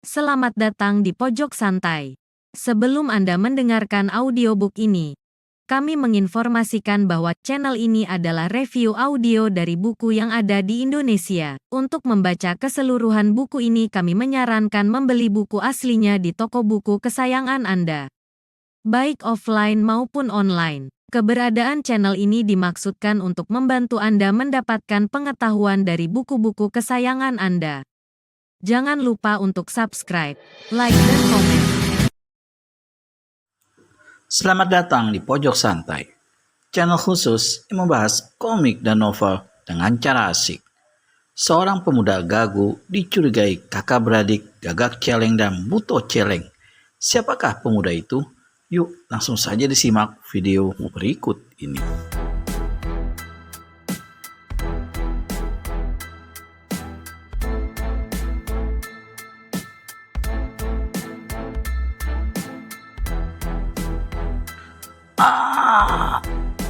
Selamat datang di Pojok Santai. Sebelum Anda mendengarkan audiobook ini, kami menginformasikan bahwa channel ini adalah review audio dari buku yang ada di Indonesia. Untuk membaca keseluruhan buku ini, kami menyarankan membeli buku aslinya di toko buku kesayangan Anda, baik offline maupun online. Keberadaan channel ini dimaksudkan untuk membantu Anda mendapatkan pengetahuan dari buku-buku kesayangan Anda. Jangan lupa untuk subscribe, like, dan komen. Selamat datang di Pojok Santai, channel khusus yang membahas komik dan novel dengan cara asik. Seorang pemuda gagu dicurigai kakak beradik Gagak Celeng dan Buto Celeng. Siapakah pemuda itu? Yuk langsung saja disimak video berikut ini.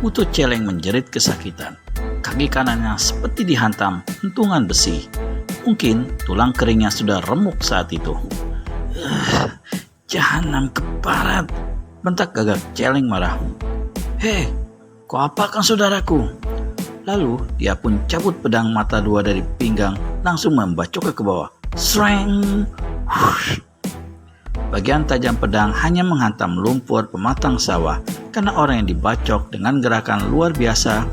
Buto Celeng menjerit kesakitan. Kaki kanannya seperti dihantam hentungan besi. Mungkin tulang keringnya sudah remuk saat itu. Jahanam keparat, bentak Gagak Celeng marah. Hei, kau apakan saudaraku? Lalu dia pun cabut pedang mata dua dari pinggang, langsung membacoknya ke bawah. Sreng! Bagian tajam pedang hanya menghantam lumpur pematang sawah, karena orang yang dibacok dengan gerakan luar biasa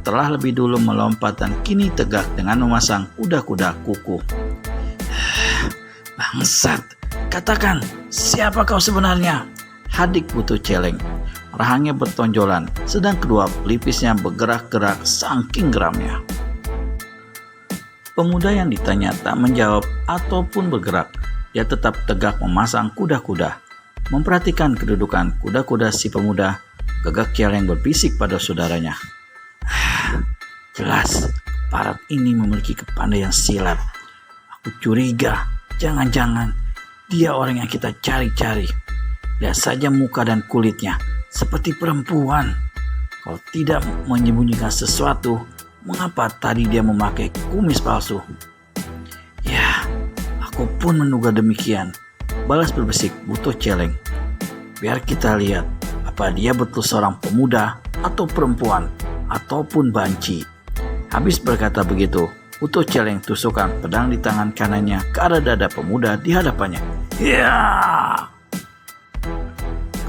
telah lebih dulu melompat dan kini tegak dengan memasang kuda-kuda kuku. Bangsat, katakan, siapa kau sebenarnya? Hadik Buto Celeng. Rahangnya bertonjolan, sedang kedua pelipisnya bergerak-gerak saking geramnya. Pemuda yang ditanya tak menjawab ataupun bergerak. Dia tetap tegak memasang kuda-kuda. Memperhatikan kedudukan kuda-kuda si pemuda, Gagak Celeng berbisik pada saudaranya. Jelas, parat ini memiliki kepandaian silat. Aku curiga, jangan-jangan dia orang yang kita cari-cari. Lihat saja muka dan kulitnya, seperti perempuan. Kalau tidak menyembunyikan sesuatu, mengapa tadi dia memakai kumis palsu? Ya, aku pun menduga demikian, balas berbisik Buto Celeng. Biar kita lihat, apa dia betul seorang pemuda atau perempuan, ataupun banci. Habis berkata begitu, Buto Celeng tusukkan pedang di tangan kanannya ke arah dada pemuda di hadapannya. Ya!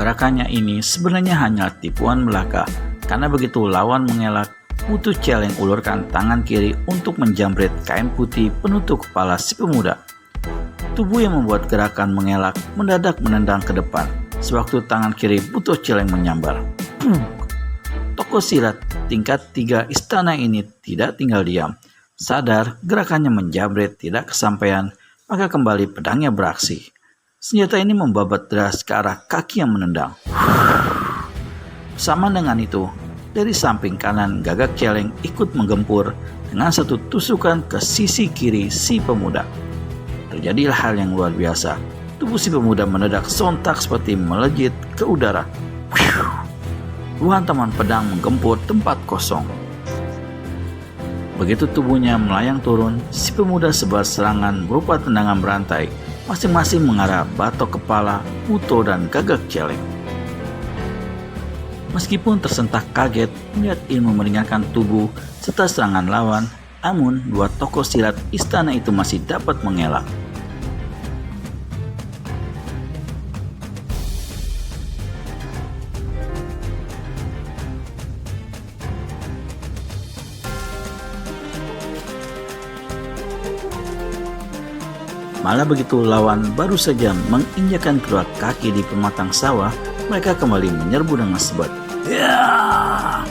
Gerakannya ini sebenarnya hanya tipuan belaka, karena begitu lawan mengelak, Buto Celeng ulurkan tangan kiri untuk menjamret kain putih penutup kepala si pemuda. Tubuh yang membuat gerakan mengelak mendadak menendang ke depan, sewaktu tangan kiri Buto Celeng menyambar. Tokoh silat tingkat 3 istana ini tidak tinggal diam. Sadar gerakannya menjamret tidak kesampaian, maka kembali pedangnya beraksi. Senjata ini membabat deras ke arah kaki yang menendang. Sama dengan itu, dari samping kanan Gagak Celeng ikut menggempur dengan satu tusukan ke sisi kiri si pemuda. Terjadilah hal yang luar biasa. Tubuh si pemuda mendadak sontak seperti melejit ke udara. Dua hantaman pedang menggempur tempat kosong. Begitu tubuhnya melayang turun, si pemuda sebar serangan berupa tendangan berantai, masing-masing mengarah batok kepala Buto dan Gagak Celeng. Meskipun tersentak kaget melihat ilmu meringankan tubuh serta serangan lawan, namun dua tokoh silat istana itu masih dapat mengelak. Malah begitu lawan baru saja menginjakan kedua kaki di pematang sawah, mereka kembali menyerbu dengan sebat. Ya!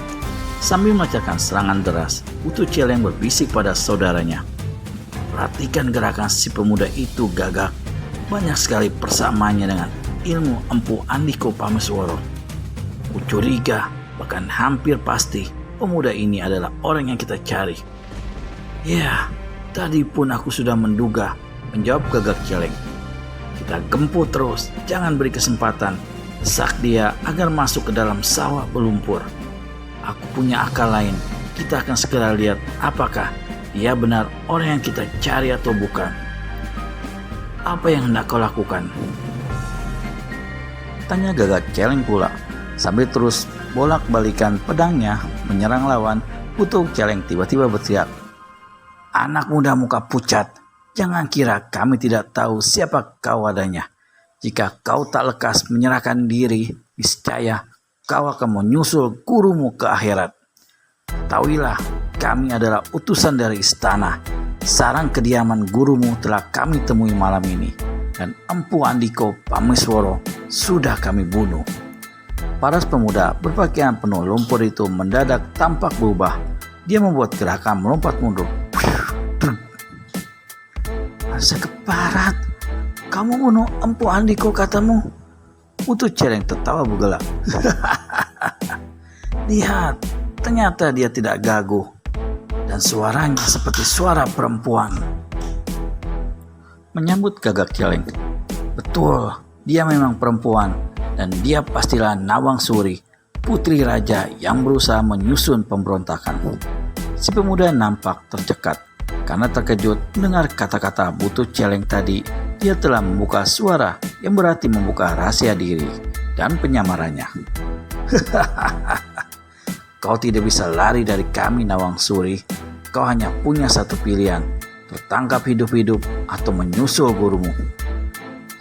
Sambil melancarkan serangan deras, Buto Celeng berbisik pada saudaranya. Perhatikan gerakan si pemuda itu, Gagak. Banyak sekali persamaannya dengan ilmu Empu Andiko Pamesworo. Ku curiga, bahkan hampir pasti, pemuda ini adalah orang yang kita cari. Ya, tadi pun aku sudah menduga, menjawab Gagak Celeng. Kita gempur terus, jangan beri kesempatan. Desak dia agar masuk ke dalam sawah berlumpur. Aku punya akal lain. Kita akan segera lihat apakah dia benar orang yang kita cari atau bukan. Apa yang hendak kau lakukan? Tanya Gagak Celeng pula, sambil terus bolak-balikan pedangnya menyerang lawan. Putu Celeng tiba-tiba berteriak, "Anak muda muka pucat, jangan kira kami tidak tahu siapa kau adanya. Jika kau tak lekas menyerahkan diri, niscaya kau akan menyusul gurumu ke akhirat. Tahuilah, kami adalah utusan dari istana. Sarang kediaman gurumu telah kami temui malam ini, dan Empu Andiko Pamesworo sudah kami bunuh." Paras pemuda berpakaian penuh lumpur itu mendadak tampak berubah. Dia membuat gerakan melompat mundur. "Masa keparat, kamu bunuh Empu Andiko katamu?" Putu Celeng tertawa bergelak. "Lihat, ternyata dia tidak gagu. Dan suaranya seperti suara perempuan." Menyambut Gagak Celeng, "Betul, dia memang perempuan. Dan dia pastilah Nawang Suri, putri raja yang berusaha menyusun pemberontakan." Si pemuda nampak tercekat karena terkejut mendengar kata-kata Putu Celeng tadi. Dia telah membuka suara yang berarti membuka rahasia diri dan penyamarannya. "Kau tidak bisa lari dari kami, Nawang Suri. Kau hanya punya satu pilihan, tertangkap hidup-hidup atau menyusul gurumu."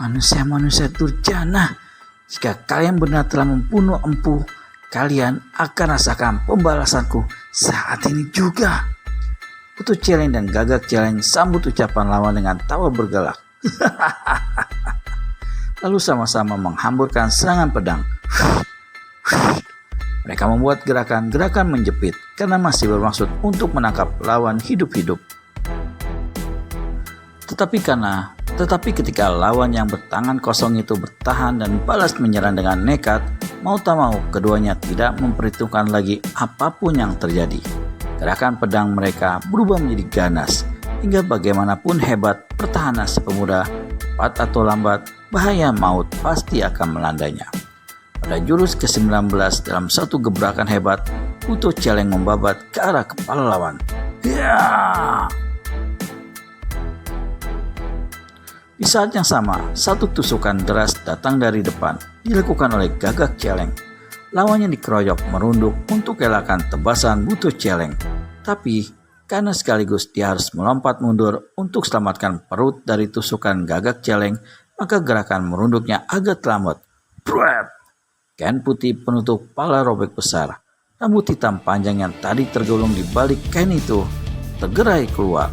"Manusia-manusia durjana, jika kalian benar telah membunuh empu, kalian akan rasakan pembalasanku saat ini juga." Putu Celeng dan Gagak Celeng sambut ucapan lawan dengan tawa bergelak. Lalu sama-sama menghamburkan serangan pedang. Mereka membuat gerakan-gerakan menjepit karena masih bermaksud untuk menangkap lawan hidup-hidup. Tetapi ketika lawan yang bertangan kosong itu bertahan dan balas menyerang dengan nekat, mau tak mau keduanya tidak memperhitungkan lagi apapun yang terjadi. Gerakan pedang mereka berubah menjadi ganas, hingga bagaimanapun hebat pertahanan si pemuda, cepat atau lambat, bahaya maut pasti akan melandainya. Pada jurus ke-19 dalam satu gebrakan hebat, Putu Celeng membabat ke arah kepala lawan. Ya! Di saat yang sama, satu tusukan deras datang dari depan, dilakukan oleh Gagak Celeng. Lawannya dikeroyok merunduk untuk elakkan tebasan Putu Celeng. Tapi, karena sekaligus dia harus melompat mundur untuk selamatkan perut dari tusukan Gagak Celeng, maka gerakan merunduknya agak terlambat. Pruet! Kain putih penutup kepala robek besar. Rambut hitam panjang yang tadi tergulung di balik kain itu tergerai keluar.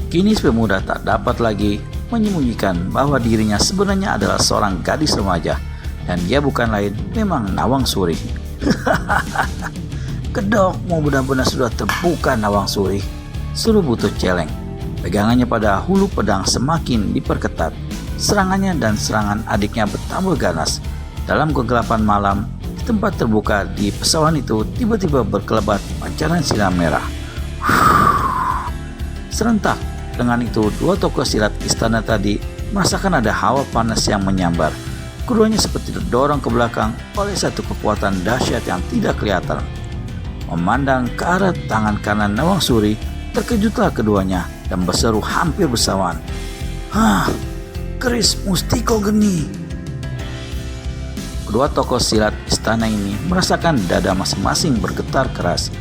Kini si pemuda tak dapat lagi menyembunyikan bahwa dirinya sebenarnya adalah seorang gadis remaja, dan dia bukan lain memang Nawang Suri. "Kedok, mau benar-benar sudah terbuka, Nawang Suri," suruh Putu Celeng. Pegangannya pada hulu pedang semakin diperketat. Serangannya dan serangan adiknya bertambah ganas. Dalam kegelapan malam, di tempat terbuka di pesawahan itu tiba-tiba berkelebat pancaran sinar merah. Serentak dengan itu, dua tokoh silat istana tadi merasakan ada hawa panas yang menyambar. Keduanya seperti terdorong ke belakang oleh satu kekuatan dahsyat yang tidak kelihatan. Memandang ke arah tangan kanan Nawang Suri, terkejutlah keduanya dan berseru hampir bersamaan. "Hah, keris Mustiko Geni!" Kedua tokoh silat istana ini merasakan dada masing-masing bergetar keras.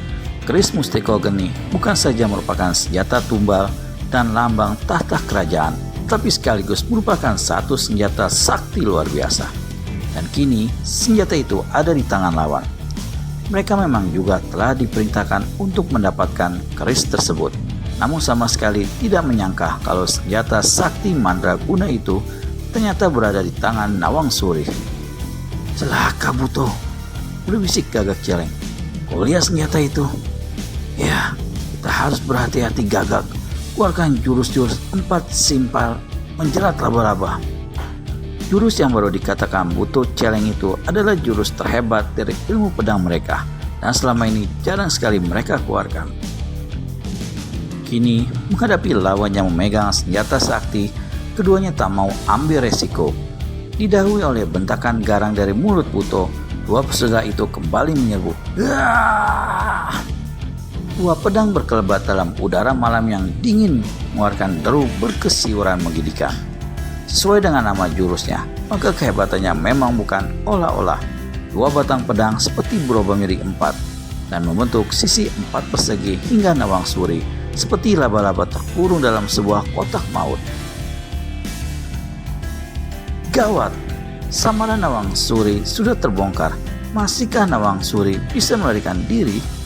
Keris Mustiko Geni bukan saja merupakan senjata tumbal dan lambang tahta kerajaan, tapi sekaligus merupakan satu senjata sakti luar biasa. Dan kini senjata itu ada di tangan lawan. Mereka memang juga telah diperintahkan untuk mendapatkan keris tersebut, namun sama sekali tidak menyangka kalau senjata sakti mandraguna itu ternyata berada di tangan Nawang Suri. "Celaka Buto," berbisik Gagak Celeng. "Kau lihat senjata itu? Ya, kita harus berhati-hati Gagak. Keluarkan jurus-jurus 4 simpal menjerat laba-laba." Jurus yang baru dikatakan Putu Celeng itu adalah jurus terhebat dari ilmu pedang mereka, dan selama ini jarang sekali mereka keluarkan. Kini, menghadapi lawan yang memegang senjata sakti, keduanya tak mau ambil resiko. Didahului oleh bentakan garang dari mulut Putu, dua peserta itu kembali menyerbu. Dua pedang berkelebat dalam udara malam yang dingin mengeluarkan deru berkesiuran menggigitkan. Sesuai dengan nama jurusnya, maka kehebatannya memang bukan olah-olah. Dua batang pedang seperti berubah menjadi empat dan membentuk sisi empat persegi hingga nawang suri seperti laba-laba terkurung dalam sebuah kotak maut. Gawat, samaran nawang suri sudah terbongkar. Masihkah nawang suri bisa melarikan diri?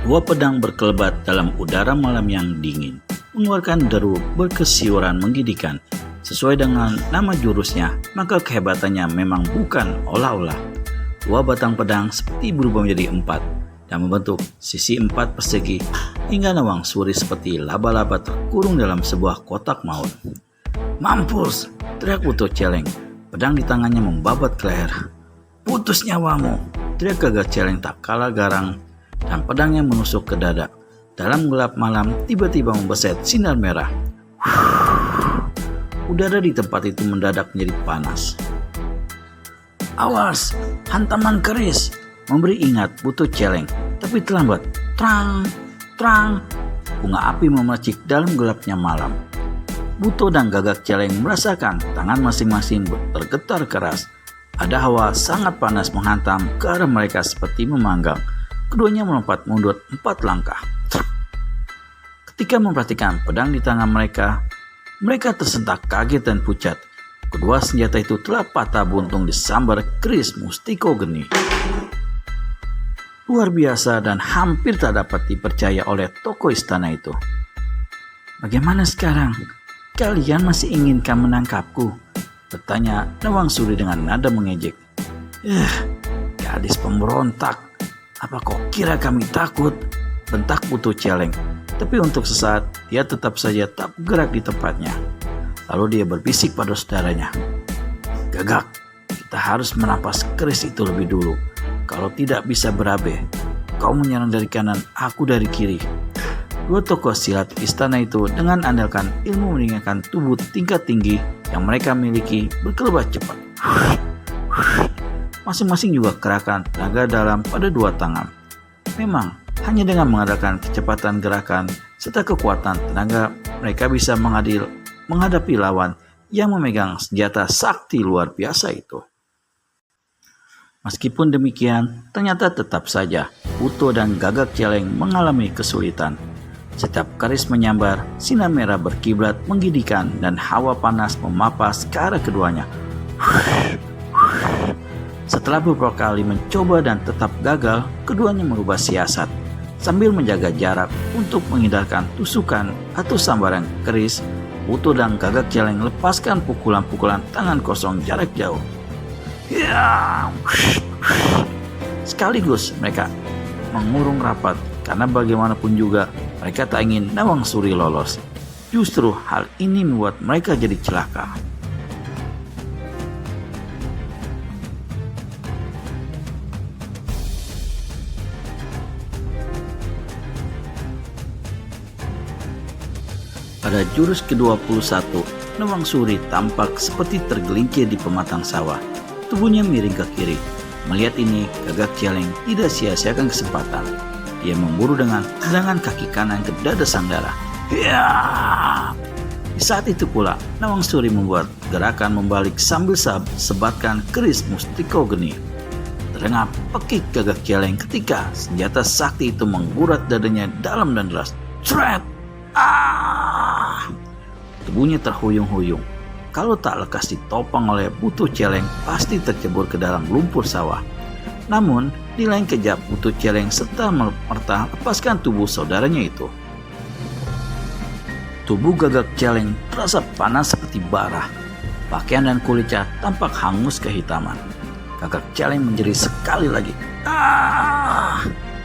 Dua pedang berkelebat dalam udara malam yang dingin, mengeluarkan deru berkesiuran menggigitkan. Sesuai dengan nama jurusnya, maka kehebatannya memang bukan olah-olah. Dua batang pedang seperti berubah menjadi empat dan membentuk sisi empat persegi hingga nawang suri seperti laba-laba terkurung dalam sebuah kotak maut. Mampus! Teriak Buto Celeng. Pedang di tangannya membabat ke leher. Putus nyawamu! Teriak Gagak Celeng tak kalah garang dan pedangnya menusuk ke dada. Dalam gelap malam tiba-tiba membeset sinar merah. Udara di tempat itu mendadak menjadi panas. Awas, hantaman keris! Memberi ingat Buto Celeng, tapi terlambat. Trang, trang! Bunga api memercik dalam gelapnya malam. Buto dan Gagak Celeng merasakan tangan masing-masing bergetar keras. Ada hawa sangat panas menghantam ke arah mereka seperti memanggang. Keduanya melompat mundur 4 langkah. Ketika memperhatikan pedang di tangan mereka, mereka tersentak kaget dan pucat. Kedua senjata itu telah patah buntung disambar keris Mustiko Geni. Luar biasa dan hampir tak dapat dipercaya oleh tokoh istana itu. Bagaimana sekarang? Kalian masih inginkan menangkapku? Bertanya Nawang Suri dengan nada mengejek. Gadis pemberontak. Apa kau kira kami takut? Bentak Buto Celeng. Tapi untuk sesaat, dia tetap saja tak bergerak di tempatnya. Lalu dia berbisik pada saudaranya. Gagak, kita harus merampas keris itu lebih dulu. Kalau tidak bisa berabe. Kau menyerang dari kanan, aku dari kiri. Dua tokoh silat istana itu dengan andalkan ilmu meringankan tubuh tingkat tinggi yang mereka miliki berkelebat cepat. Masing-masing juga kerahkan tenaga dalam pada dua tangan. Memang, hanya dengan mengandalkan kecepatan gerakan serta kekuatan tenaga, mereka bisa menghadapi lawan yang memegang senjata sakti luar biasa itu. Meskipun demikian, ternyata tetap saja Buto dan Gagak Celeng mengalami kesulitan. Setiap keris menyambar, sinar merah berkiblat menggigitkan dan hawa panas memapas ke arah keduanya. Setelah beberapa kali mencoba dan tetap gagal, keduanya merubah siasat. Sambil menjaga jarak untuk menghindarkan tusukan atau sambaran keris, Buto dan Gagak Celeng lepaskan pukulan-pukulan tangan kosong jarak jauh. Sekaligus mereka mengurung rapat karena bagaimanapun juga mereka tak ingin Nawang Suri lolos. Justru hal ini membuat mereka jadi celaka. Pada jurus ke-21, Nawang Suri tampak seperti tergelincir di pematang sawah. Tubuhnya miring ke kiri. Melihat ini, Gagak Celeng tidak sia-siakan kesempatan. Dia memburu dengan tendangan kaki kanan ke dada sang darah. Di saat itu pula, Nawang Suri membuat gerakan membalik sambil sebatkan keris Mustiko Geni. Terdengar pekik Gagak Celeng ketika senjata sakti itu menggurat dadanya dalam dan deras. Cret! Tubuhnya terhuyung-huyung. Kalau tak lekas ditopang oleh Buto Celeng, pasti tercebur ke dalam lumpur sawah. Namun, di lain kejap Buto Celeng serta merta lepaskan tubuh saudaranya itu. Tubuh Gagak Celeng terasa panas seperti bara. Pakaian dan kulitnya tampak hangus kehitaman. Gagak Celeng menjerit sekali lagi.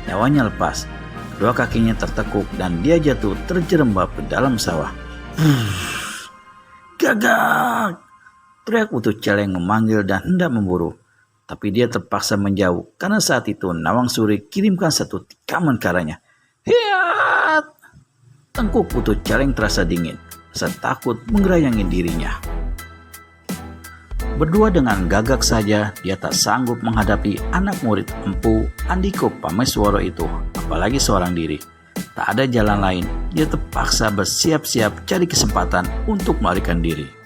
Nyawanya lepas. Kedua kakinya tertekuk dan dia jatuh terjerembab ke dalam sawah. Gagak! Teriak Putu Celeng memanggil dan hendak memburu. Tapi dia terpaksa menjauh karena saat itu Nawang Suri kirimkan satu tikaman ke arahnya. Hiat! Tengkuk Putu Celeng terasa dingin. Rasa takut menggerayangi dirinya. Berdua dengan gagak saja dia tak sanggup menghadapi anak murid empu Andiko Pamesworo itu, apalagi seorang diri. Tak ada jalan lain, dia terpaksa bersiap-siap cari kesempatan untuk melarikan diri.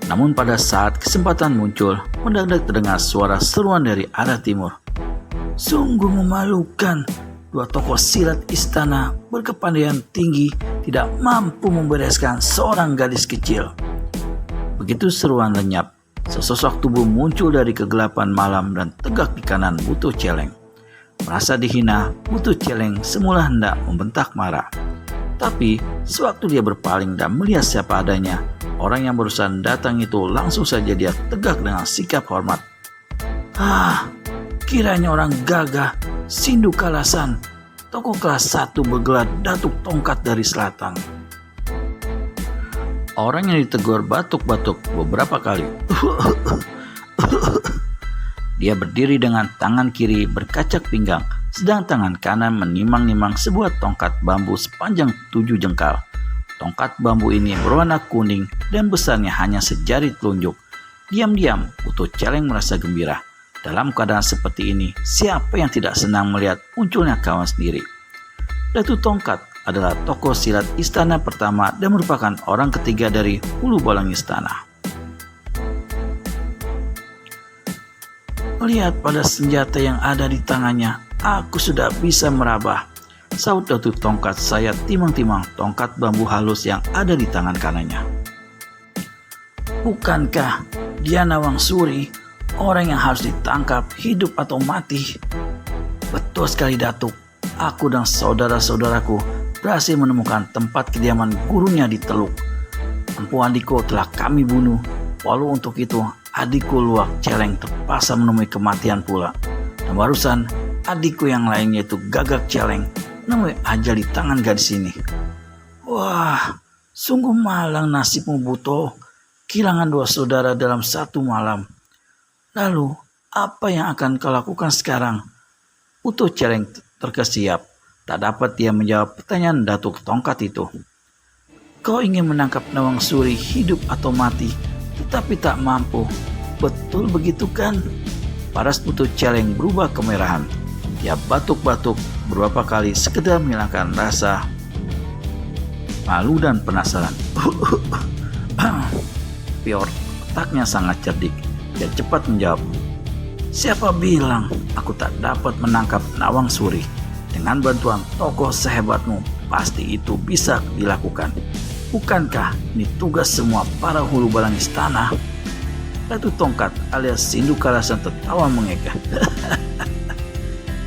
Namun pada saat kesempatan muncul, mendadak terdengar suara seruan dari arah timur. Sungguh memalukan, dua tokoh silat istana berkepandaian tinggi tidak mampu membereskan seorang gadis kecil. Begitu seruan lenyap, sesosok tubuh muncul dari kegelapan malam dan tegak di kanan Putu Celeng. Merasa dihina, Putu Celeng semula hendak membentak marah. Tapi, sewaktu dia berpaling dan melihat siapa adanya, orang yang barusan datang itu langsung saja dia tegak dengan sikap hormat. Kiranya orang gagah, Sindu Kalasan, tokoh kelas 1 bergelar Datuk Tongkat dari Selatan. Orang yang ditegur batuk-batuk beberapa kali. Dia berdiri dengan tangan kiri berkacak pinggang, sedang tangan kanan menimang-nimang sebuah tongkat bambu sepanjang 7 jengkal. Tongkat bambu ini berwarna kuning dan besarnya hanya sejari telunjuk. Diam-diam, Putu Celeng merasa gembira. Dalam keadaan seperti ini, siapa yang tidak senang melihat munculnya kawan sendiri? Datuk Tongkat adalah tokoh silat istana pertama dan merupakan orang ketiga dari Hulu Balang Istana. Melihat pada senjata yang ada di tangannya, aku sudah bisa meraba, saut Datuk Tongkat saya timang-timang tongkat bambu halus yang ada di tangan kanannya. Bukankah dia Nawang Suri, orang yang harus ditangkap hidup atau mati? Betul sekali Datuk, aku dan saudara-saudaraku berhasil menemukan tempat kediaman gurunya di Teluk. Empu Andiko telah kami bunuh, walau untuk itu adikku Luak Celeng terpaksa menemui kematian pula. Dan barusan adikku yang lainnya itu Gagak Celeng menemui ajal di tangan gadis ini. Wah, sungguh malang nasibmu Buto, kehilangan dua saudara dalam satu malam. Lalu, apa yang akan kau lakukan sekarang? Putu Celeng terkesiap. Tak dapat dia menjawab pertanyaan Datuk Tongkat itu. Kau ingin menangkap Nawang Suri hidup atau mati, tetapi tak mampu. Betul begitu kan? Paras Putu Celeng berubah kemerahan. Dia batuk-batuk beberapa kali sekedar menghilangkan rasa malu dan penasaran. Pior, otaknya sangat cerdik. Dia cepat menjawab. Siapa bilang aku tak dapat menangkap Nawang Suri? Dengan bantuan tokoh sehebatmu, pasti itu bisa dilakukan. Bukankah ini tugas semua para hulu balang istana? Datuk Tongkat alias Sindu Kalasan tertawa mengekeh.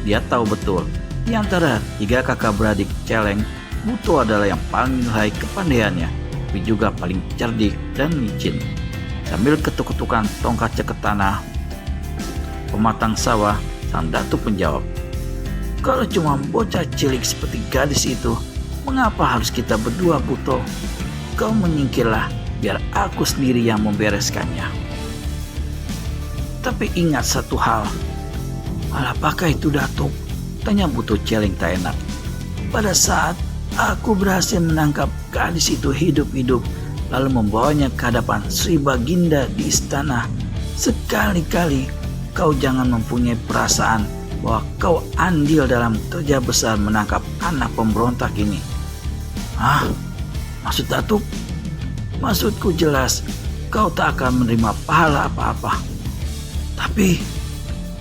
Dia tahu betul, di antara tiga kakak beradik Celeng, Buto adalah yang paling lihai kepandaiannya, tapi juga paling cerdik dan licin. Sambil ketuk-ketukan tongkat ceket tanah pematang sawah, sang datuk menjawab, kalau cuma bocah cilik seperti gadis itu, mengapa harus kita berdua Buto? Kau menyingkirlah, biar aku sendiri yang membereskannya. Tapi ingat satu hal. Apakah itu Datuk? Tanya Buto Celeng tak enak. Pada saat aku berhasil menangkap gadis itu hidup-hidup, lalu membawanya ke hadapan Sri Baginda di istana, sekali-kali kau jangan mempunyai perasaan bahwa kau andil dalam kerja besar menangkap anak pemberontak ini. Maksud Datuk? Maksudku jelas, kau tak akan menerima pahala apa-apa. Tapi,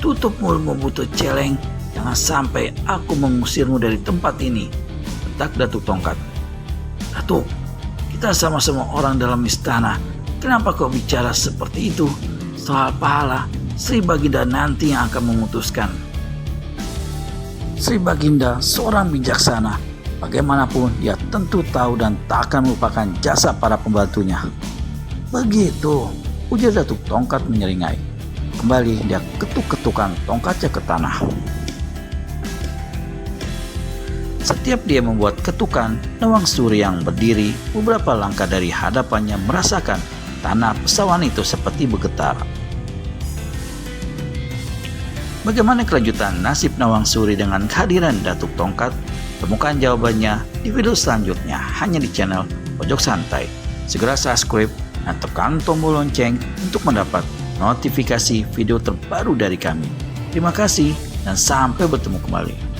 tutup mulutmu Buto Celeng, jangan sampai aku mengusirmu dari tempat ini, bentak Datuk Tongkat. Datuk, kita sama-sama orang dalam istana, kenapa kau bicara seperti itu? Soal pahala, Sri Baginda nanti yang akan memutuskan. Sri Baginda seorang bijaksana, bagaimanapun dia tentu tahu dan tak akan melupakan jasa para pembantunya. Begitu, ujar Datuk Tongkat menyeringai. Kembali dia ketuk-ketukan tongkatnya ke tanah. Setiap dia membuat ketukan, Nawang Suri yang berdiri beberapa langkah dari hadapannya merasakan tanah pesawahan itu seperti bergetar. Bagaimana kelanjutan nasib Nawang Suri dengan kehadiran Datuk Tongkat? Temukan jawabannya di video selanjutnya hanya di channel Pojok Santai. Segera subscribe dan tekan tombol lonceng untuk mendapat notifikasi video terbaru dari kami. Terima kasih dan sampai bertemu kembali.